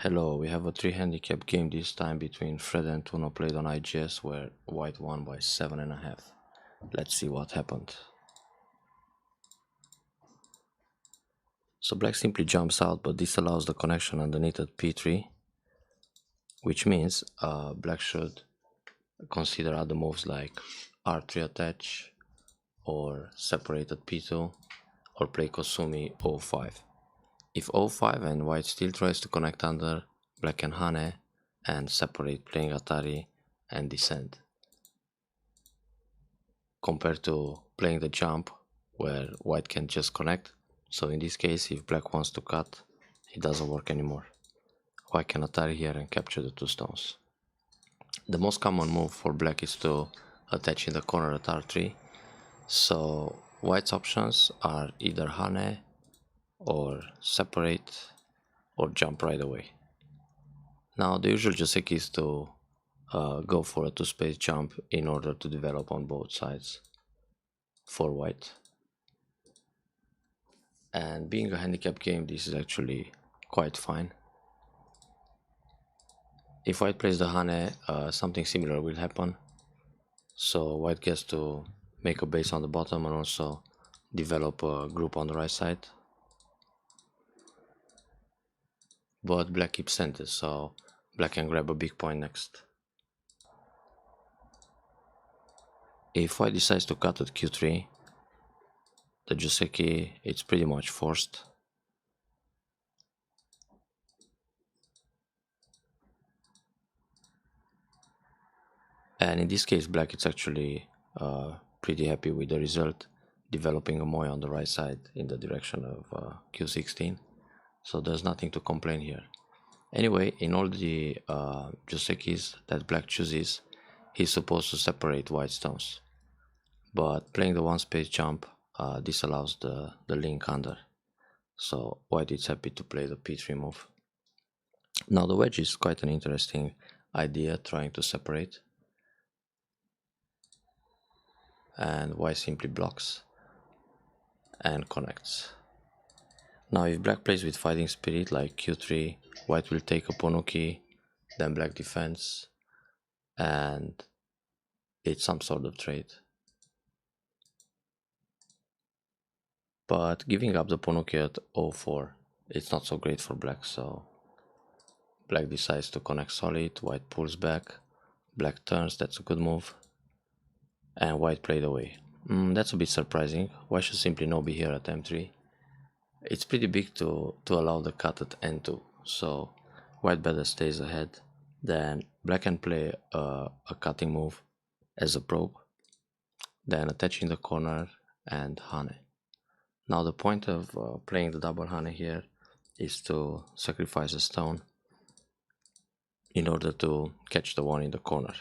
Hello, we have a 3 handicap game this time between Fred and Tuno played on IGS where white won by 7.5. Let's see what happened. So black simply jumps out, but this allows the connection underneath at p3, which means black should consider other moves like r3 attach or separate at p2 or play Kosumi o5. If o5 and white still tries to connect under, black can hane and separate playing Atari and descend, compared to playing the jump where white can just connect. So in this case, if black wants to cut, it doesn't work anymore. White can Atari here and capture the two stones. The most common move for black is to attach in the corner at r3, so white's options are either hane or separate or jump right away. Now the usual joseki is to go for a two-space jump in order to develop on both sides for white. And being a handicap game, this is actually quite fine. If white plays the hane, something similar will happen. So white gets to make a base on the bottom and also develop a group on the right side. But black keeps center, so black can grab a big point next. If white decides to cut at q3, the joseki, it's pretty much forced. And in this case, black is actually pretty happy with the result, developing a moai on the right side in the direction of q16. So there's nothing to complain here. Anyway, in all the josekis that black chooses, he's supposed to separate white stones. But playing the one space jump disallows the link under. So white is happy to play the p3 move. Now the wedge is quite an interesting idea, trying to separate. And white simply blocks and connects. Now if black plays with fighting spirit like q3, white will take a ponuki, then black defends, and it's some sort of trade. But giving up the ponuki at o4, it's not so great for black, so black decides to connect solid, white pulls back, black turns, that's a good move, and white played away. That's a bit surprising. White should simply no be here at m3. It's pretty big to allow the cut at n2, so white better stays ahead. Then black can play a cutting move as a probe, then attaching the corner and hane. Now the point of playing the double hane here is to sacrifice a stone in order to catch the one in the corner.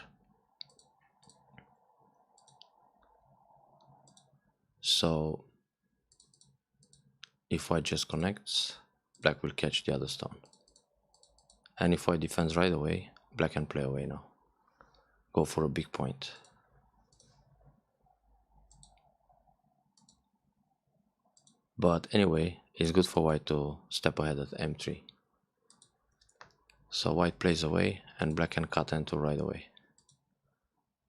So if white just connects, black will catch the other stone. And if white defends right away, black can play away now. Go for a big point. But anyway, it's good for white to step ahead at m3. So white plays away and black can cut n2 right away.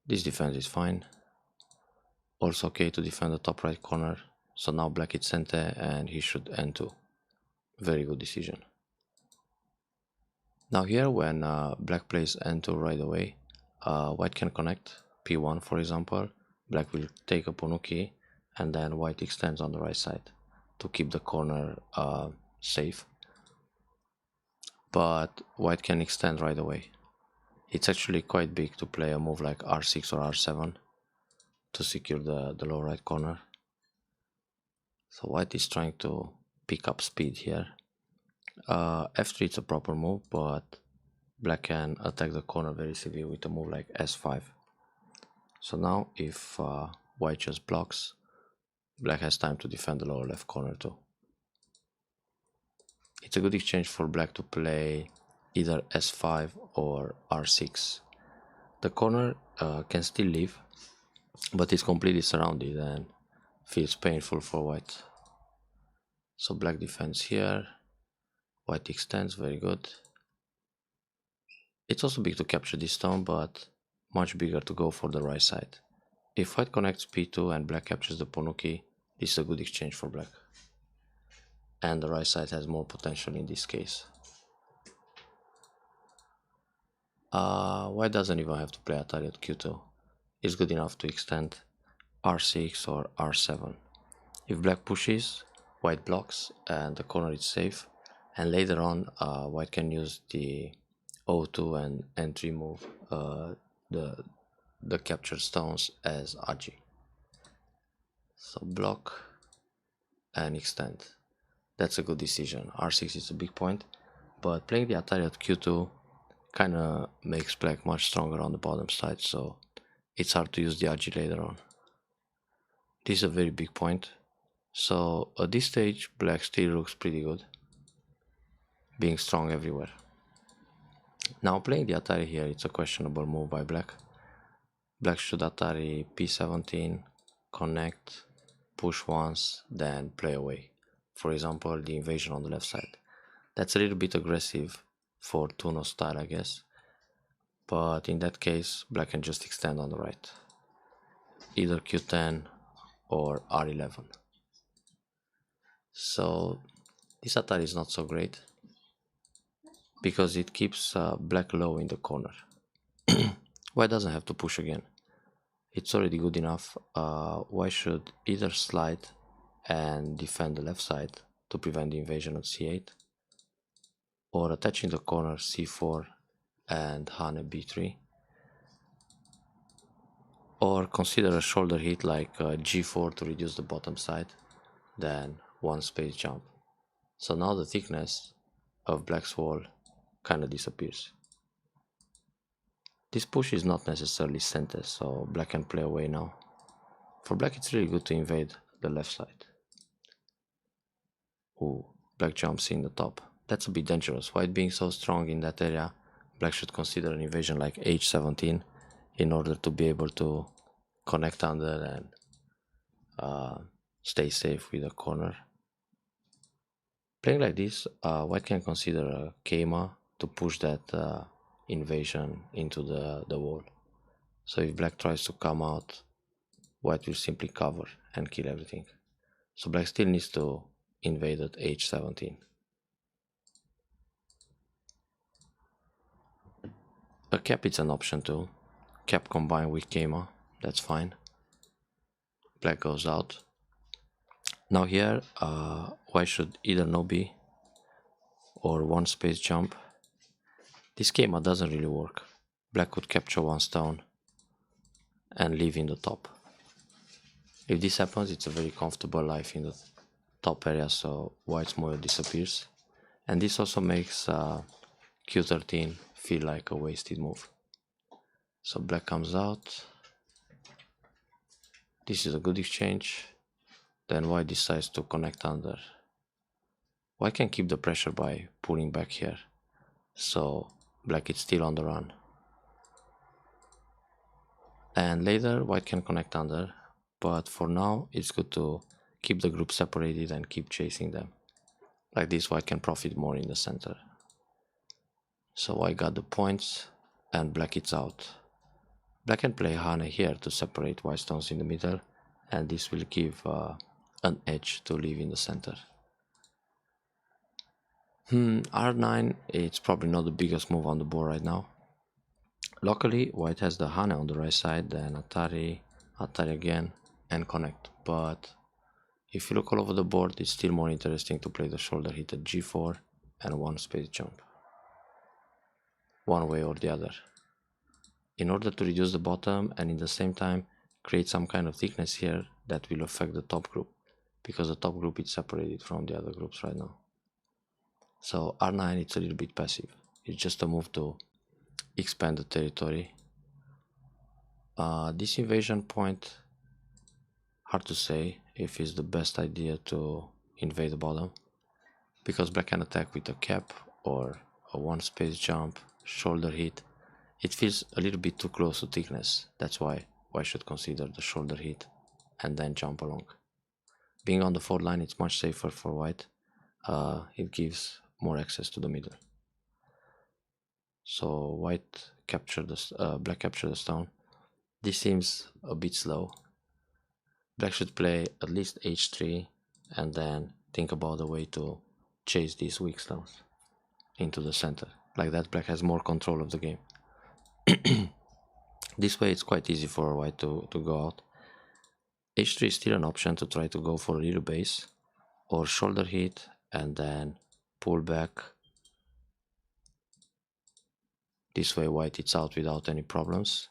This defense is fine. Also okay to defend the top right corner. So now black is center and he should n2. Very good decision. Now here when black plays n2 right away, white can connect p1 for example. Black will take a ponuki and then white extends on the right side to keep the corner safe. But white can extend right away. It's actually quite big to play a move like r6 or r7 to secure the lower right corner. So white is trying to pick up speed here. f3 is a proper move, but black can attack the corner very severely with a move like s5. So now if white just blocks, black has time to defend the lower left corner too. It's a good exchange for black to play either s5 or r6. The corner can still leave, but it's completely surrounded and feels painful for white. So black defends here, white extends, very good. It's also big to capture this stone, but much bigger to go for the right side. If white connects p2 and black captures the Ponuki, this is a good exchange for black. And the right side has more potential in this case. White doesn't even have to play Atari at q2. It's good enough to extend r6 or r7. If black pushes, white blocks and the corner is safe. And later on, white can use the o2 and n3 move, the captured stones as Aji. So block and extend. That's a good decision. r6 is a big point, but playing the Atari at q2 kinda makes black much stronger on the bottom side, so it's hard to use the Aji later on. This is a very big point. So at this stage, black still looks pretty good, being strong everywhere. Now playing the Atari here, it's a questionable move by black. Black should Atari p17, connect, push once, then play away. For example, the invasion on the left side. That's a little bit aggressive for Tuno style, I guess. But in that case, black can just extend on the right. Either q10 or r11. So this Atari is not so great because it keeps black low in the corner. White doesn't have to push again. It's already good enough. White should either slide and defend the left side to prevent the invasion of c8, or attaching the corner c4 and Hane b3, or consider a shoulder hit like g4 to reduce the bottom side, then one space jump. So now the thickness of black's wall kinda disappears. This push is not necessarily center, so black can play away now. For black it's really good to invade the left side. Ooh, black jumps in the top. That's a bit dangerous. White being so strong in that area, black should consider an invasion like h17 in order to be able to connect under and stay safe with the corner. Playing like this, white can consider a Keima to push that invasion into the wall. So if black tries to come out, white will simply cover and kill everything. So black still needs to invade at h17. A cap is an option too. Cap combined with Keima, that's fine. Black goes out. Now here, white should either no B or one space jump. This Keima doesn't really work. Black could capture one stone and leave in the top. If this happens, it's a very comfortable life in the top area, so white's moil disappears. And this also makes q13 feel like a wasted move. So black comes out. This is a good exchange. Then white decides to connect under. White can keep the pressure by pulling back here. So black is still on the run. And later white can connect under, but for now it's good to keep the group separated and keep chasing them. Like this, white can profit more in the center. So white got the points and black is out. Black can play Hane here to separate white stones in the middle, and this will give an edge to leave in the center. R9, it's probably not the biggest move on the board right now. Luckily, white has the Hane on the right side, then Atari, Atari again, and connect. But if you look all over the board, it's still more interesting to play the shoulder hit at g4 and one space jump. One way or the other. In order to reduce the bottom and in the same time create some kind of thickness here that will affect the top group, because the top group is separated from the other groups right now. So R9, it's a little bit passive. It's just a move to expand the territory. This invasion point, hard to say if it's the best idea to invade the bottom, because black can attack with a cap or a one space jump, shoulder hit. It feels a little bit too close to thickness. That's why white should consider the shoulder hit and then jump along. Being on the forward line, it's much safer for white. It gives more access to the middle. So black captured the stone. This seems a bit slow. Black should play at least h3 and then think about a way to chase these weak stones into the center. Like that, black has more control of the game. This way it's quite easy for white to go out. h3 is still an option to try to go for a little base or shoulder hit and then pull back. This way white is out without any problems.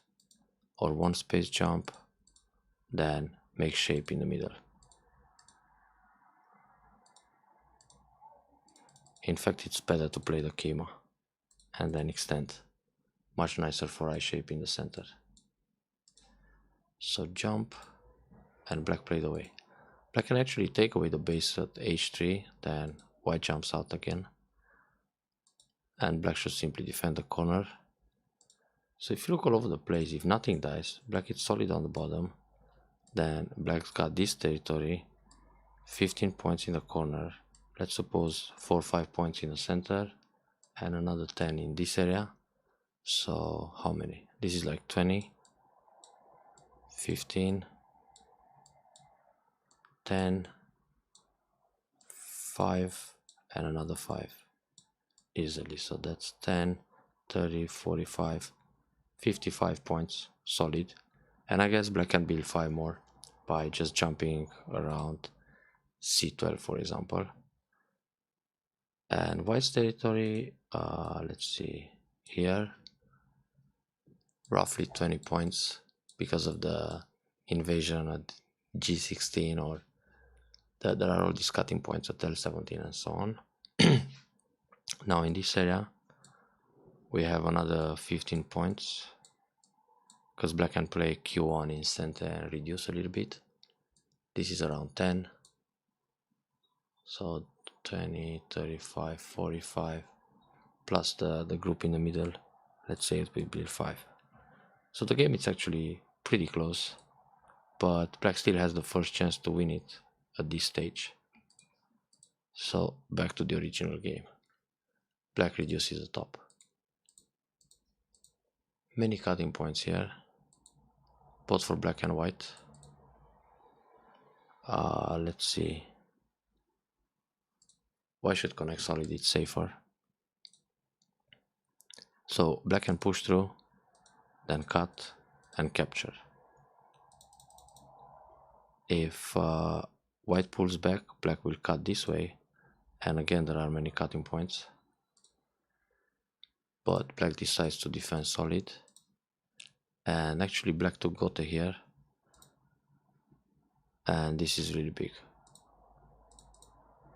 Or one space jump, then make shape in the middle. In fact, it's better to play the Kima and then extend. Much nicer for I shape in the center. So jump, and black played away. Black can actually take away the base at h3, then white jumps out again. And black should simply defend the corner. So if you look all over the place, if nothing dies, black is solid on the bottom. Then black's got this territory, 15 points in the corner. Let's suppose 4 or 5 points in the center and another 10 in this area. So how many? This is like 20, 15, 10, 5 and another 5 easily. So that's 10, 30, 45, 55 points solid. And I guess black can build 5 more by just jumping around c12 for example. And white's territory, let's see here, roughly 20 points because of the invasion at g16, or there are all these cutting points at l17 and so on. Now in this area we have another 15 points because black can play q1 in center and reduce a little bit. This is around 10, so 20, 35, 45 plus the group in the middle. Let's say it will build 5. So the game is actually pretty close, but black still has the first chance to win it at this stage. So back to the original game. Black reduces the top. Many cutting points here, both for black and white. Let's see. White should connect solid, it's safer. So black can push through, then cut and capture. If white pulls back, black will cut this way, and again there are many cutting points. But black decides to defend solid, and actually black took Gote here, and this is really big.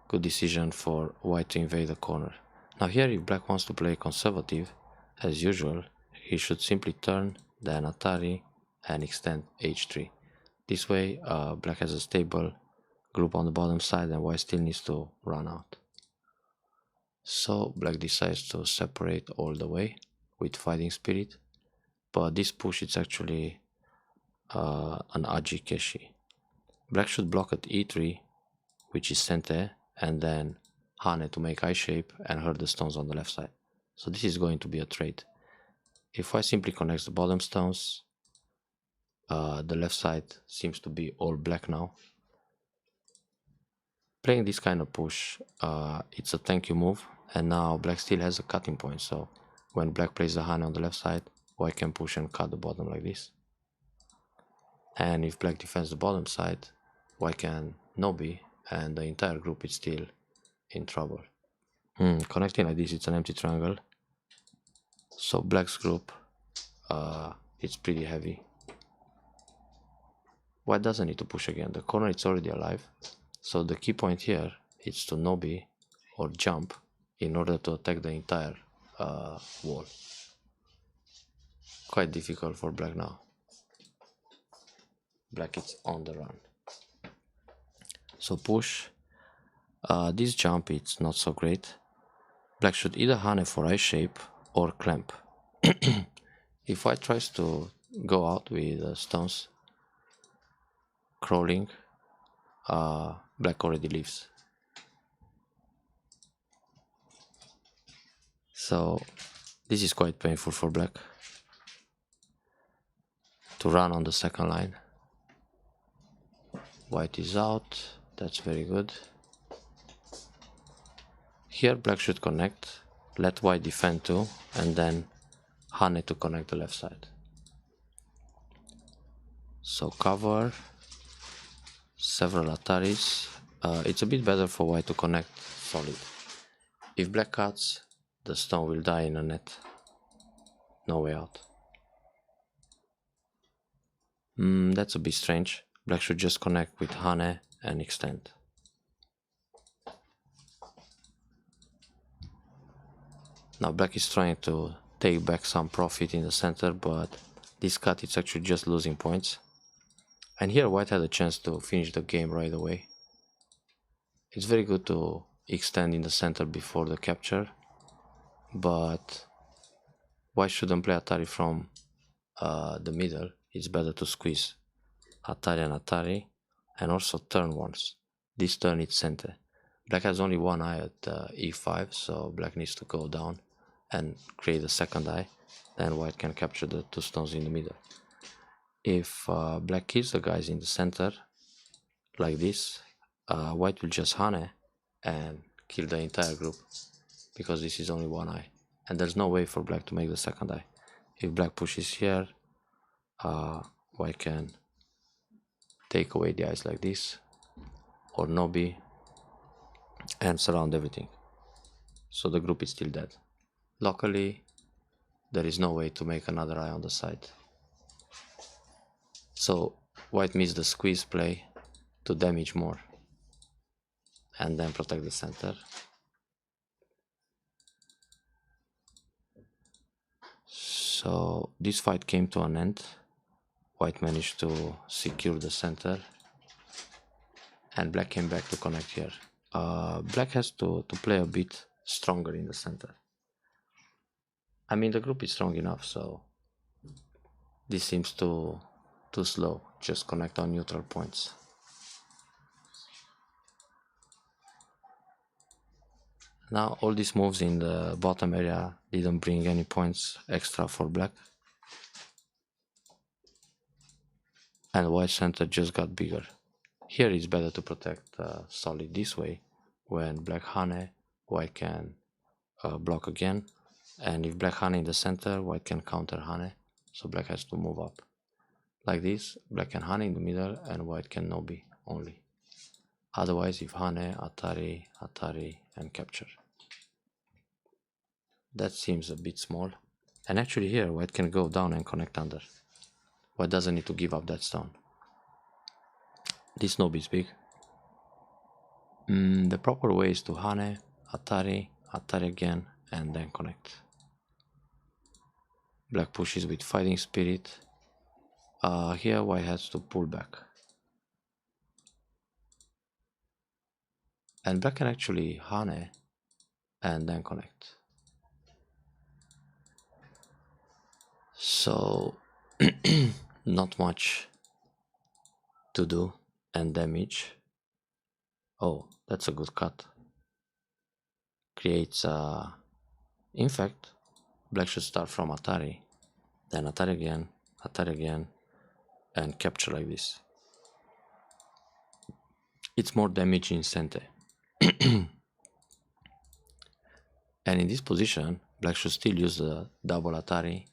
Good decision for white to invade the corner. Now here, if black wants to play conservative, as usual, he should simply turn, then Atari, and extend h3. This way, black has a stable group on the bottom side and white still needs to run out. So black decides to separate all the way with fighting spirit, but this push is actually an Aji Keshi. Black should block at e3, which is Sente, and then Hane to make I shape and hurt the stones on the left side. So this is going to be a trade. If white simply connects the bottom stones, the left side seems to be all black now. Playing this kind of push, it's a thank you move, and now black still has a cutting point, so when black plays the Hane on the left side, white can push and cut the bottom like this. And if black defends the bottom side, white can Nobi, and the entire group is still in trouble. Connecting like this, it's an empty triangle. So black's group, it's pretty heavy. White doesn't need to push again, the corner is already alive. So the key point here is to Nobi or jump in order to attack the entire wall. Quite difficult for black now. Black is on the run. So push. This jump it's not so great. Black should either Hane for I shape or clamp. If white tries to go out with stones crawling, black already leaves. So This is quite painful for black to run on the second line. White is out, that's very good. Here black should connect, let white defend too, and then Hane to connect the left side. So cover, several Ataris. It's a bit better for white to connect solid. If black cuts, the stone will die in a net. No way out. That's a bit strange. Black should just connect with Hane and extend. Now black is trying to take back some profit in the center, but this cut is actually just losing points. And here white had a chance to finish the game right away. It's very good to extend in the center before the capture, but white shouldn't play Atari from the middle. It's better to squeeze Atari and Atari, and also turn once. This turn it's center. Black has only one eye at e5, so black needs to go down and create a second eye. Then white can capture the two stones in the middle. If black kills the guys in the center, like this, white will just Hane and kill the entire group, because this is only one eye. And there's no way for black to make the second eye. If black pushes here, white can take away the eyes like this, or Nobi, and surround everything. So the group is still dead. Luckily, there is no way to make another eye on the side. So white missed the squeeze play to damage more and then protect the center. So this fight came to an end. White managed to secure the center and black came back to connect here. Black has to play a bit stronger in the center. I mean, the group is strong enough, so this seems too slow. Just connect on neutral points. Now all these moves in the bottom area didn't bring any points extra for black. And white center just got bigger. Here it's better to protect solid this way. When black Hane, white can block again. And if black Hane in the center, white can counter Hane. So black has to move up. Like this, black can Hane in the middle and white can Nobi only. Otherwise, if Hane, Atari, Atari, and capture. That seems a bit small. And actually here, white can go down and connect under. White doesn't need to give up that stone. This Nobi is big. The proper way is to Hane, Atari, Atari again, and then connect. Black pushes with fighting spirit. Here white has to pull back. And black can actually Hane and then connect. So not much to do and damage. Oh, that's a good cut. Creates in fact, black should start from Atari, then Atari again, and capture like this. It's more damage in center. And in this position, black should still use the double Atari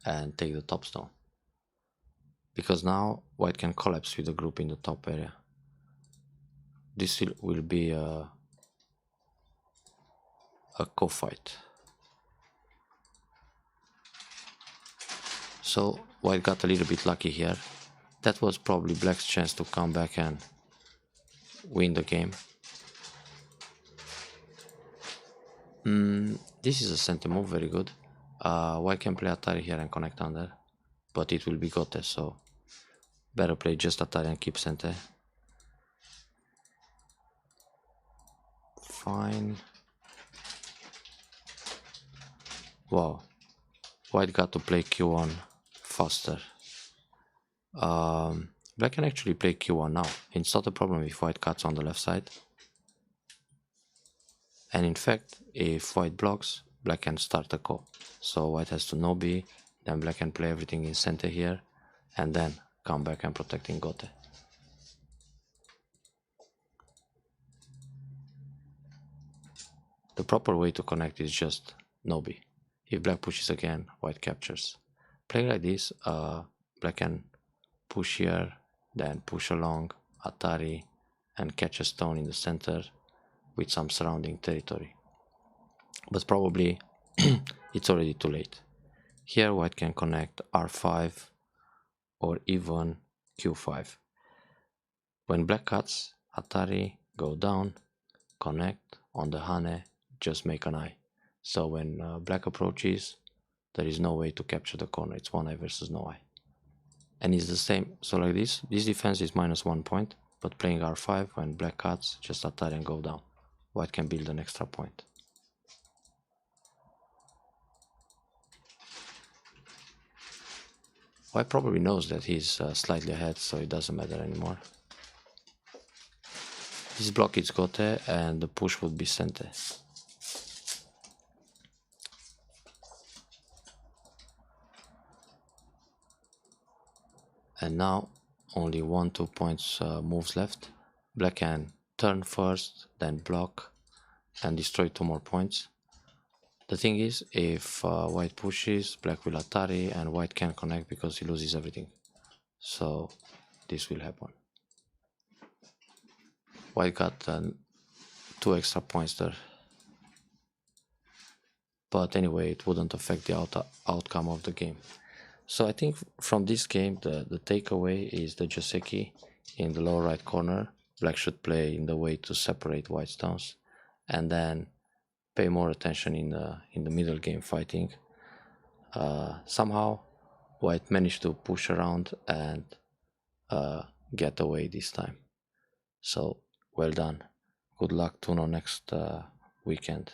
and take the top stone. Because now white can collapse with the group in the top area. This will be a co-fight. So white got a little bit lucky here. That was probably black's chance to come back and win the game. This is a center move, very good. White can play Atari here and connect under, but it will be Gote, so better play just Atari and keep center. Fine. Wow. White got to play Q1 faster. Black can actually play Q1 now. It's not a problem if white cuts on the left side. And in fact, if white blocks, black can start a call. So white has to no b, then black can play everything in center here, and then come back and protecting gote. The proper way to connect is just no b. If black pushes again, white captures. Playing like this, black can push here, then push along, Atari, and catch a stone in the center with some surrounding territory. But probably it's already too late. Here white can connect r5 or even q5. When black cuts, Atari, go down, connect on the hane, just make an eye. So when black approaches, there is no way to capture the corner. It's one eye versus no eye. And it's the same. So like this defense is -1 point, but playing r5, when black cuts, just Atari and go down. White can build an extra point. White probably knows that he's slightly ahead, so it doesn't matter anymore. This block is gote and the push would be sente. And now only 1-2 points moves left. Black can turn first, then block and destroy 2 more points. The thing is, if white pushes, black will Atari and white can't connect because he loses everything. So this will happen. White got 2 extra points there. But anyway, it wouldn't affect the outcome of the game. So I think from this game, the takeaway is the Joseki in the lower right corner. Black should play in the way to separate white stones, and then pay more attention in the middle game fighting. Somehow, white managed to push around and get away this time. So well done. Good luck to next weekend.